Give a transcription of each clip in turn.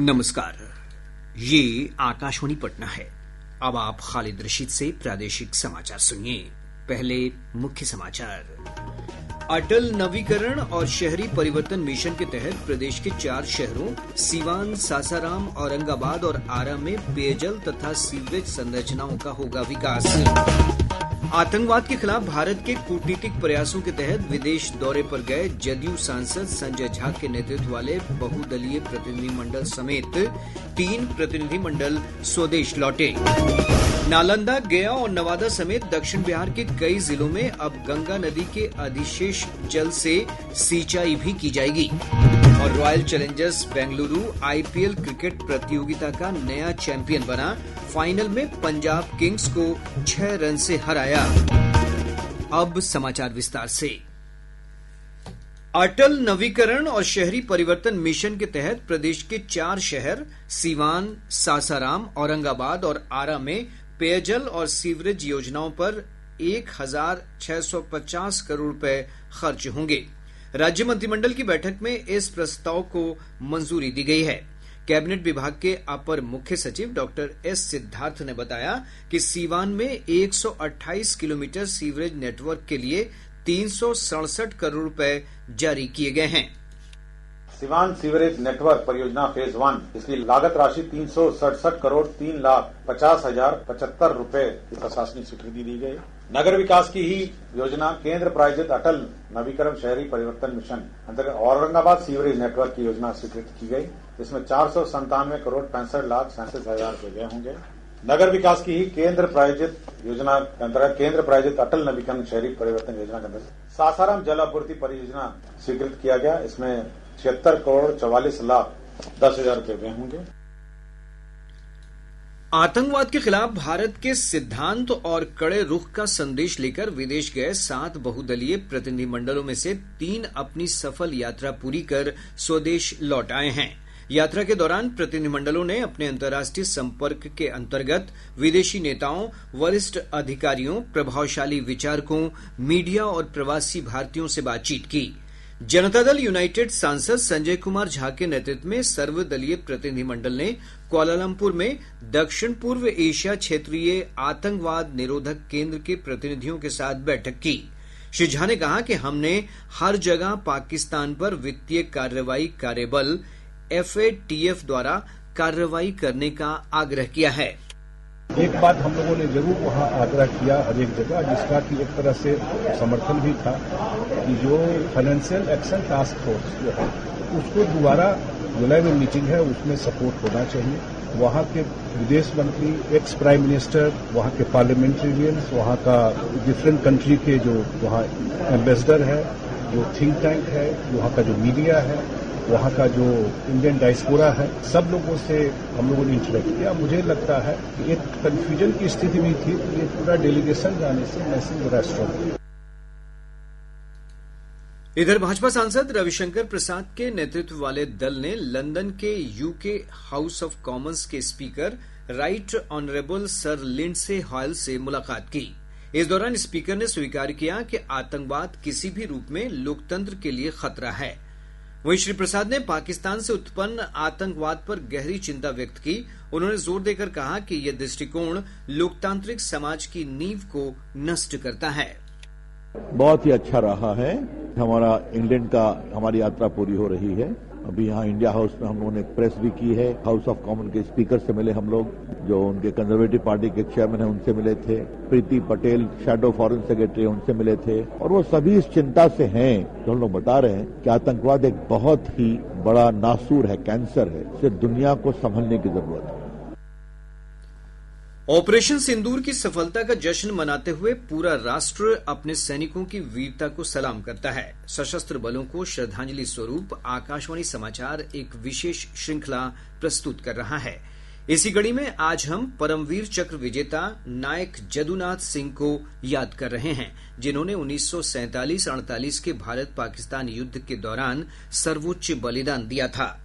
नमस्कार, ये आकाशवाणी पटना है। अब आप खालिद रशीद से प्रादेशिक समाचार सुनिए। पहले मुख्य समाचार। अटल नवीकरण और शहरी परिवर्तन मिशन के तहत प्रदेश के 4 शहरों सीवान, सासाराम, औरंगाबाद और आरा में पेयजल तथा सीवरेज संरचनाओं का होगा विकास। आतंकवाद के खिलाफ भारत के कूटनीतिक प्रयासों के तहत विदेश दौरे पर गए जदयू सांसद संजय झा के नेतृत्व वाले बहुदलीय प्रतिनिधिमंडल समेत 3 प्रतिनिधिमंडल स्वदेश लौटे। नालंदा, गया और नवादा समेत दक्षिण बिहार के कई जिलों में अब गंगा नदी के अधिशेष जल से सिंचाई भी की जाएगी। और royal Challengers Bengaluru IPL cricket प्रतियोगिता का नया चैंपियन बना। फाइनल में पंजाब किंग्स को 6 रन से हराया। अब समाचार विस्तार से। अटल नवीकरण और शहरी परिवर्तन मिशन के तहत प्रदेश के 4 शहर सीवान, सासाराम, औरंगाबाद और आरा में पेयजल और सीवरेज योजनाओं पर 1,650 करोड़ रुपए खर्च होंगे। राज्य मंत्रिमंडल की बैठक में इस प्रस्ताव को मंजूरी दी गई है। कैबिनेट विभाग के अपर मुख्य सचिव डॉक्टर एस सिद्धार्थ ने बताया कि सीवान में 128 किलोमीटर सीवरेज नेटवर्क के लिए 367 करोड़ रुपए जारी किए गए हैं। सीवान सीवरेज नेटवर्क परियोजना फेज 1 इसकी लागत राशि 367 करोड़ 3,50,075 रुपए की प्रशासनिक स्वीकृति दी गई। नगर विकास की ही योजना केंद्र प्रायोजित अटल नवीकरण शहरी परिवर्तन मिशन अंतर्गत औरंगाबाद सीवरेज नेटवर्क की योजना स्वीकृत की गई, जिसमें 497 करोड़ 65,67,000 रुपए व्यय होंगे। नगर विकास की ही केंद्र प्रायोजित योजना के अंतर्गत केंद्र प्रायोजित अटल नवीकरण शहरी परिवर्तन योजना के अंतर्गत सासाराम जल आपूर्ति परियोजना स्वीकृत किया गया। इसमें 76 करोड़ 44,10,000 रुपए व्यय होंगे। आतंकवाद के खिलाफ भारत के सिद्धांत और कड़े रुख का संदेश लेकर विदेश गए 7 बहुदलीय प्रतिनिधिमंडलों में से 3 अपनी सफल यात्रा पूरी कर स्वदेश लौट आए हैं। यात्रा के दौरान प्रतिनिधिमंडलों ने अपने अंतर्राष्ट्रीय संपर्क के अंतर्गत विदेशी नेताओं, वरिष्ठ अधिकारियों, प्रभावशाली विचारकों, मीडिया और प्रवासी भारतीयों से बातचीत की। जनता दल यूनाइटेड सांसद संजय कुमार झा के नेतृत्व में सर्वदलीय प्रतिनिधिमंडल ने कुआलालंपुर में दक्षिण पूर्व एशिया क्षेत्रीय आतंकवाद निरोधक केंद्र के प्रतिनिधियों के साथ बैठक की। श्री झा ने कहा कि हमने हर जगह पाकिस्तान पर वित्तीय कार्रवाई कार्यबल FATF द्वारा कार्रवाई करने का आग्रह किया है। एक बात हम लोगों ने जरूर वहां आग्रह किया हर एक जगह, जिसका कि एक तरह से समर्थन भी था कि जो फाइनेंशियल एक्शन टास्क फोर्स जो है उसको दोबारा जुलाई में मीटिंग है, उसमें सपोर्ट होना चाहिए। वहां के विदेश मंत्री, एक्स प्राइम मिनिस्टर, वहां के पार्लियामेंटेरियंस, वहां का डिफरेंट कंट्री के जो वहां एम्बेसडर है, जो थिंक टैंक है, वहां का जो मीडिया है, वहां का जो इंडियन डायस्पोरा है, सब लोगों से हम लोगों ने इंटरेक्ट किया। मुझे लगता है कि एक कंफ्यूजन की स्थिति में थी, तो ये पूरा डेलीगेशन जाने से मैसेज बड़ा स्ट्रांग। इधर भाजपा सांसद रविशंकर प्रसाद के नेतृत्व वाले दल ने लंदन के यूके हाउस ऑफ कॉमन्स के speaker Right Honourable Sir Lindsay Hoyle से मुलाकात की। इस दौरान स्पीकर ने स्वीकार किया कि आतंकवाद किसी भी रूप में लोकतंत्र के लिए खतरा है। वहीं श्री प्रसाद ने पाकिस्तान से उत्पन्न आतंकवाद पर गहरी चिंता व्यक्त की। उन्होंने जोर देकर कहा कि यह दृष्टिकोण लोकतांत्रिक समाज की नींव को नष्ट करता है। बहुत ही अच्छा रहा है। हमारा इंग्लैंड का हमारी यात्रा पूरी हो रही है। अभी यहाँ इंडिया हाउस में हम लोगों ने प्रेस भी की है। हाउस ऑफ कॉमन के स्पीकर से मिले हम लोग, जो उनके कंजर्वेटिव पार्टी के चेयरमैन हैं उनसे मिले थे। प्रीति पटेल शैडो फॉरेन सेक्रेटरी उनसे मिले थे। और वो सभी इस चिंता से हैं जो हम लोग बता रहे हैं कि आतंकवाद एक बहुत ही बड़ा नासूर है, कैंसर है। इससे दुनिया को संभलने की जरूरत है। ऑपरेशन सिंदूर की सफलता का जश्न मनाते हुए पूरा राष्ट्र अपने सैनिकों की वीरता को सलाम करता है। सशस्त्र बलों को श्रद्धांजलि स्वरूप आकाशवाणी समाचार एक विशेष श्रृंखला प्रस्तुत कर रहा है। इसी कड़ी में आज हम परमवीर चक्र विजेता नायक जदुनाथ सिंह को याद कर रहे हैं, जिन्होंने 1947-48 के भारत पाकिस्तान युद्ध के दौरान सर्वोच्च बलिदान दिया था।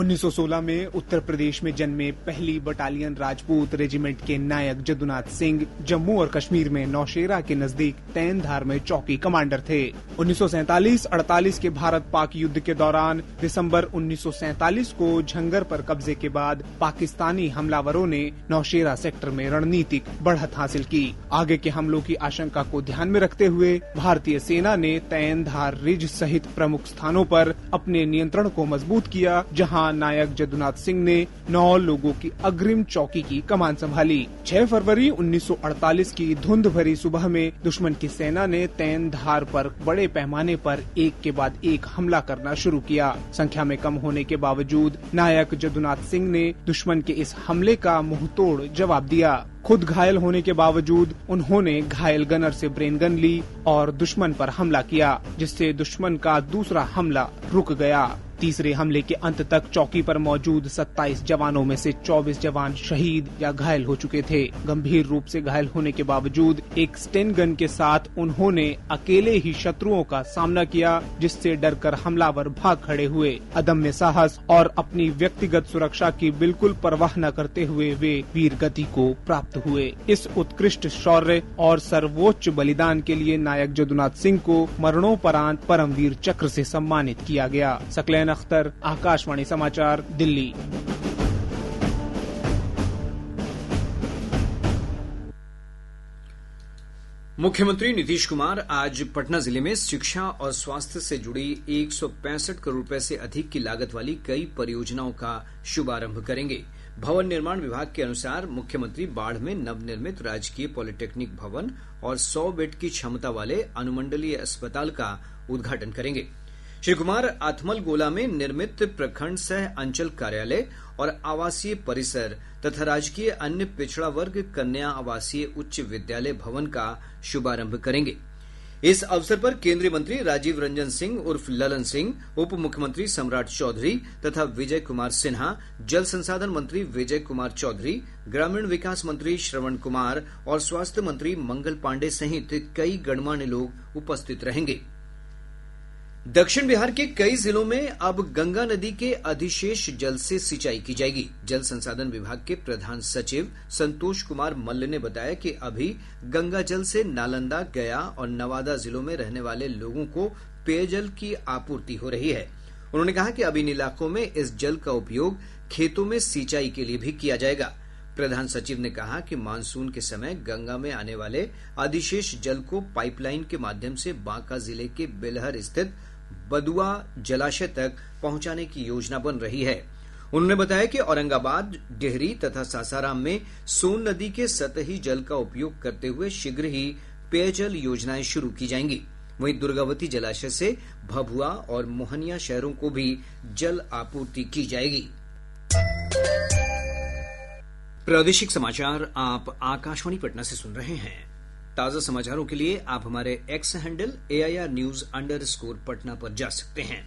1916 में उत्तर प्रदेश में जन्मे पहली बटालियन राजपूत रेजिमेंट के नायक जदुनाथ सिंह जम्मू और कश्मीर में नौशेरा के नजदीक तैनधार में चौकी कमांडर थे। 1947-48 के भारत पाक युद्ध के दौरान दिसंबर 1947 को झंगर पर कब्जे के बाद पाकिस्तानी हमलावरों ने नौशेरा सेक्टर में रणनीतिक बढ़त हासिल की। आगे के हमलों की आशंका को ध्यान में रखते हुए भारतीय सेना ने तैनधार रिज सहित प्रमुख स्थानों पर अपने नियंत्रण को मजबूत किया, जहां नायक जदुनाथ सिंह ने 9 लोगों की अग्रिम चौकी की कमान संभाली। 6 फरवरी 1948 की धुंध भरी सुबह में दुश्मन की सेना ने तैनधार पर बड़े पैमाने पर एक के बाद एक हमला करना शुरू किया। संख्या में कम होने के बावजूद नायक जदुनाथ सिंह ने दुश्मन के इस हमले का मुंहतोड़ जवाब दिया। खुद घायल होने के बावजूद उन्होंने घायल गनर से ब्रेन गन ली और दुश्मन पर हमला किया, जिससे दुश्मन का दूसरा हमला रुक गया। तीसरे हमले के अंत तक चौकी पर मौजूद 27 जवानों में से 24 जवान शहीद या घायल हो चुके थे। गंभीर रूप से घायल होने के बावजूद एक स्टेन गन के साथ उन्होंने अकेले ही शत्रुओं का सामना किया, जिससे डरकर हमलावर भाग खड़े हुए। अदम्य साहस और अपनी व्यक्तिगत सुरक्षा की बिल्कुल परवाह न करते हुए वे वीर गति को प्राप्त हुए। इस उत्कृष्ट शौर्य और सर्वोच्च बलिदान के लिए नायक जदुनाथ सिंह को मरणोपरांत परमवीर चक्र से सम्मानित किया गया। सकलैन अख्तर, आकाशवाणी समाचार, दिल्ली। मुख्यमंत्री नीतीश कुमार आज पटना जिले में शिक्षा और स्वास्थ्य से जुड़ी 165 करोड़ रुपए से अधिक की लागत वाली कई परियोजनाओं का शुभारंभ करेंगे। भवन निर्माण विभाग के अनुसार मुख्यमंत्री बाढ़ में नवनिर्मित राजकीय पॉलिटेक्निक भवन और 100 बेड की क्षमता वाले अनुमंडलीय अस्पताल का उद्घाटन करेंगे। श्री कुमार आथमल गोला में निर्मित प्रखंड सह अंचल कार्यालय और आवासीय परिसर तथा राजकीय अन्य पिछड़ा वर्ग कन्या आवासीय उच्च विद्यालय भवन का शुभारंभ करेंगे। इस अवसर पर केंद्रीय मंत्री राजीव रंजन सिंह उर्फ ललन सिंह, उप मुख्यमंत्री सम्राट चौधरी तथा विजय कुमार सिन्हा, जल संसाधन मंत्री विजय कुमार चौधरी, ग्रामीण विकास मंत्री श्रवण कुमार और स्वास्थ्य मंत्री मंगल पांडे सहित कई गणमान्य लोग उपस्थित रहेंगे। दक्षिण बिहार के कई जिलों में अब गंगा नदी के अधिशेष जल से सिंचाई की जाएगी। जल संसाधन विभाग के प्रधान सचिव संतोष कुमार मल्ल ने बताया कि अभी गंगा जल से नालंदा, गया और नवादा जिलों में रहने वाले लोगों को पेयजल की आपूर्ति हो रही है। उन्होंने कहा कि अब इन इलाकों में इस जल का उपयोग खेतों में सिंचाई के लिए भी किया जाएगा। प्रधान सचिव ने कहा कि मानसून के समय गंगा में आने वाले अधिशेष जल को पाइपलाइन के माध्यम से बांका जिले के बेलहर स्थित बदुआ जलाशय तक पहुंचाने की योजना बन रही है। उन्होंने बताया कि औरंगाबाद, डेहरी तथा सासाराम में सोन नदी के सतही जल का उपयोग करते हुए शीघ्र ही पेयजल योजनाएं शुरू की जाएंगी। वहीं दुर्गावती जलाशय से भभुआ और मोहनिया शहरों को भी जल आपूर्ति की जाएगी। प्रादेशिक समाचार आप आकाशवाणी पटना से सुन रहे हैं। ताजा समाचारों के लिए आप हमारे एक्स हैंडल AIR_News_ पटना पर जा सकते हैं।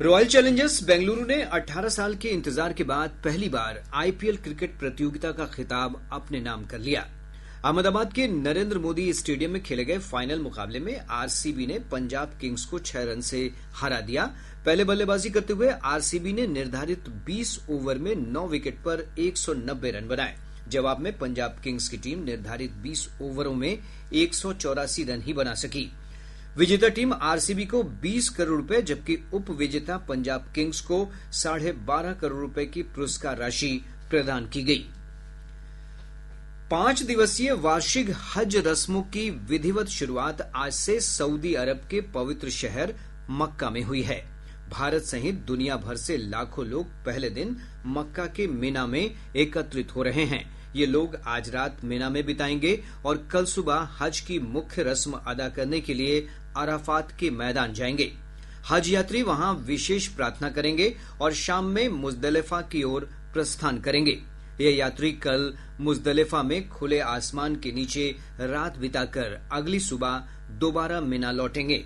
रॉयल चैलेंजर्स बेंगलुरु ने 18 साल के इंतजार के बाद पहली बार IPL क्रिकेट प्रतियोगिता का खिताब अपने नाम कर लिया। अहमदाबाद के नरेंद्र मोदी स्टेडियम में खेले गए फाइनल मुकाबले में RCB ने पंजाब किंग्स को 6 रन से हरा दिया। पहले बल्लेबाजी करते हुए RCB ने निर्धारित 20 ओवर में 9 विकेट पर 190 रन बनाए। जवाब में पंजाब किंग्स की टीम निर्धारित 20 ओवरों में 184 रन ही बना सकी। विजेता टीम RCB को 20 करोड़ रुपए जबकि उप विजेता पंजाब किंग्स को 12.5 करोड़ रुपए की पुरस्कार राशि प्रदान की गई। 5 दिवसीय वार्षिक हज रस्मों की विधिवत शुरुआत आज से सऊदी अरब के पवित्र शहर मक्का में हुई है। भारत सहित दुनिया भर से लाखों लोग पहले दिन मक्का के मिना में एकत्रित हो रहे हैं। ये लोग आज रात मिना में बिताएंगे और कल सुबह हज की मुख्य रस्म अदा करने के लिए अराफात के मैदान जाएंगे। हज यात्री वहां विशेष प्रार्थना करेंगे और शाम में मुजदलिफा की ओर प्रस्थान करेंगे। ये यात्री कल मुजदलिफा में खुले आसमान के नीचे रात बिताकर अगली सुबह दोबारा मिना लौटेंगे।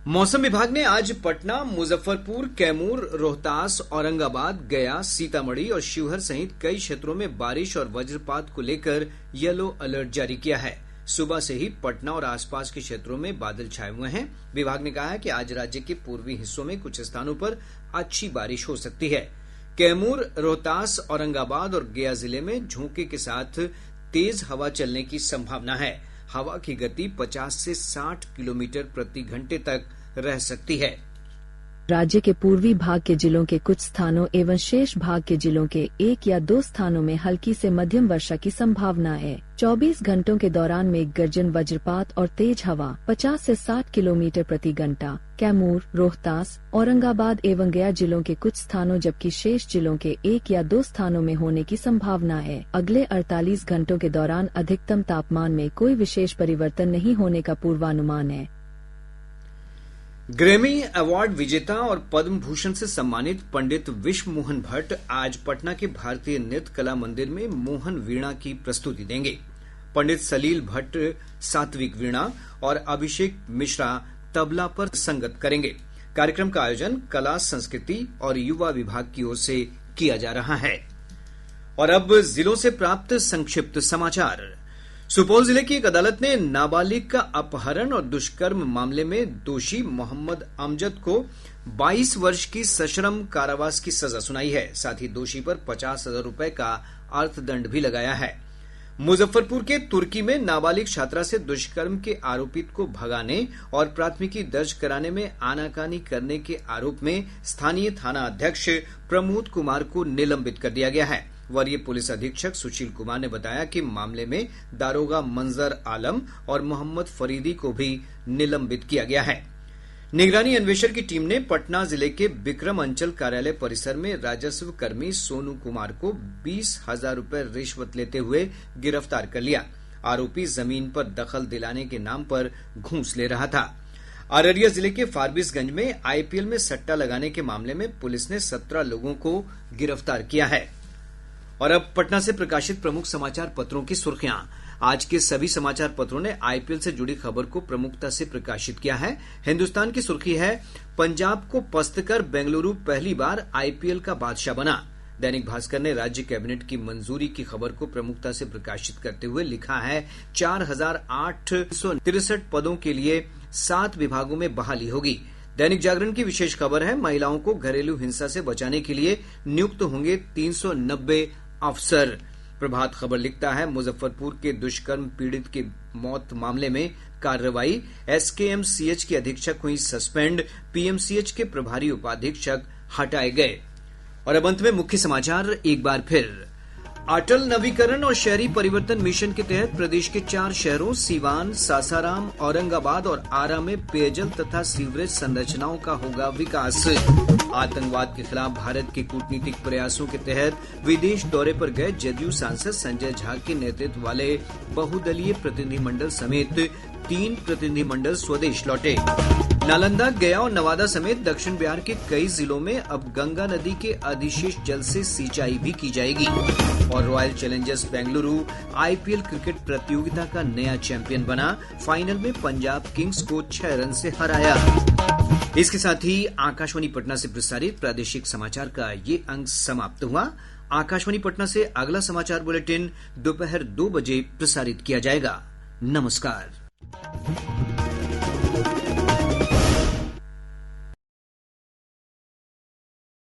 मौसम विभाग ने आज पटना, मुजफ्फरपुर, कैमूर, रोहतास, औरंगाबाद, गया, सीतामढ़ी और शिवहर सहित कई क्षेत्रों में बारिश और वज्रपात को लेकर येलो अलर्ट जारी किया है। सुबह से ही पटना और आसपास के क्षेत्रों में बादल छाए हुए हैं। विभाग ने कहा है कि आज राज्य के पूर्वी हिस्सों में कुछ स्थानों पर अच्छी बारिश हो सकती है। कैमूर, रोहतास, औरंगाबाद और गया जिले में झोंके के साथ तेज हवा चलने की संभावना है। हवा की गति 50 से 60 किलोमीटर प्रति घंटे तक रह सकती है। राज्य के पूर्वी भाग के जिलों के कुछ स्थानों एवं शेष भाग के जिलों के 1 या 2 स्थानों में हल्की से मध्यम वर्षा की संभावना है। 24 घंटों के दौरान मेघ गर्जन, वज्रपात और तेज हवा 50 से 60 किलोमीटर प्रति घंटा कैमूर, रोहतास, औरंगाबाद एवं गया जिलों के कुछ स्थानों जबकि शेष जिलों के 1 या 2 स्थानों में होने की संभावना है। अगले 48 घंटों के दौरान अधिकतम तापमान में कोई विशेष परिवर्तन नहीं होने का पूर्वानुमान है। ग्रैमी अवार्ड विजेता और पद्म भूषण से सम्मानित पंडित विश्व मोहन भट्ट आज पटना के भारतीय नृत्य कला मंदिर में मोहन वीणा की प्रस्तुति देंगे। पंडित सलील भट्ट सात्विक वीणा और अभिषेक मिश्रा तबला पर संगत करेंगे। कार्यक्रम का आयोजन कला, संस्कृति और युवा विभाग की ओर से किया जा रहा है। और अब जिलों से प्राप्त संक्षिप्त समाचार। सुपौल जिले की एक अदालत ने नाबालिग का अपहरण और दुष्कर्म मामले में दोषी मोहम्मद अमजद को 22 वर्ष की सश्रम कारावास की सजा सुनाई है। साथ ही दोषी पर 50,000 रुपए का अर्थदंड भी लगाया है। मुजफ्फरपुर के तुर्की में नाबालिग छात्रा से दुष्कर्म के आरोपित को भगाने और प्राथमिकी दर्ज कराने में आनाकानी करने के आरोप में स्थानीय थाना अध्यक्ष प्रमोद कुमार को निलंबित कर दिया गया है। वरीय पुलिस अधीक्षक सुशील कुमार ने बताया कि मामले में दारोगा मंजर आलम और मोहम्मद फरीदी को भी निलंबित किया गया है। निगरानी अन्वेषण की टीम ने पटना जिले के बिक्रम अंचल कार्यालय परिसर में राजस्व कर्मी सोनू कुमार को 20,000 रुपए रिश्वत लेते हुए गिरफ्तार कर लिया। आरोपी जमीन पर दखल दिलाने के नाम पर घूस ले रहा था। अररिया जिले के फारबिसगंज में आईपीएल में सट्टा लगाने के मामले में पुलिस ने 17 लोगों को गिरफ्तार किया है। और अब पटना से प्रकाशित प्रमुख समाचार पत्रों की सुर्खियां। आज के सभी समाचार पत्रों ने आईपीएल से जुड़ी खबर को प्रमुखता से प्रकाशित किया है। हिन्दुस्तान की सुर्खी है, पंजाब को पस्त कर बेंगलुरु पहली बार आईपीएल का बादशाह बना। दैनिक भास्कर ने राज्य कैबिनेट की मंजूरी की खबर को प्रमुखता से प्रकाशित करते हुए लिखा है, 4,863 पदों के लिए 7 विभागों में बहाली होगी। दैनिक जागरण की विशेष खबर है, महिलाओं को घरेलू हिंसा से बचाने के लिए नियुक्त होंगे 390 अफसर। प्रभात खबर लिखता है, मुजफ्फरपुर के दुष्कर्म पीड़ित की मौत मामले में कार्रवाई। एसकेएमसीएच की अधीक्षक हुई सस्पेंड। पीएमसीएच के प्रभारी उपाधीक्षक हटाए गए। और अब अंत में मुख्य समाचार एक बार फिर। अटल नवीकरण और शहरी परिवर्तन मिशन के तहत प्रदेश के 4 शहरों सीवान, सासाराम, औरंगाबाद और आरा में पेयजल तथा सीवरेज संरचनाओं का होगा विकास। आतंकवाद के खिलाफ भारत के कूटनीतिक प्रयासों के तहत विदेश दौरे पर गए जदयू सांसद संजय झा के नेतृत्व वाले बहुदलीय प्रतिनिधिमंडल समेत 3 प्रतिनिधिमंडल स्वदेश लौटे। नालंदा, गया और नवादा समेत दक्षिण बिहार के कई जिलों में अब गंगा नदी के अधिशेष जल से सिंचाई भी की जाएगी। और royal Challengers Bengaluru IPL cricket प्रतियोगिता का नया चैंपियन बना। फाइनल में पंजाब किंग्स को 6 रन से हराया। इसके साथ ही आकाशवाणी पटना से प्रसारित प्रादेशिक समाचार का ये अंक समाप्त हुआ। आकाशवाणी पटना से अगला समाचार बुलेटिन दोपहर 2 बजे प्रसारित किया जाएगा। नमस्कार।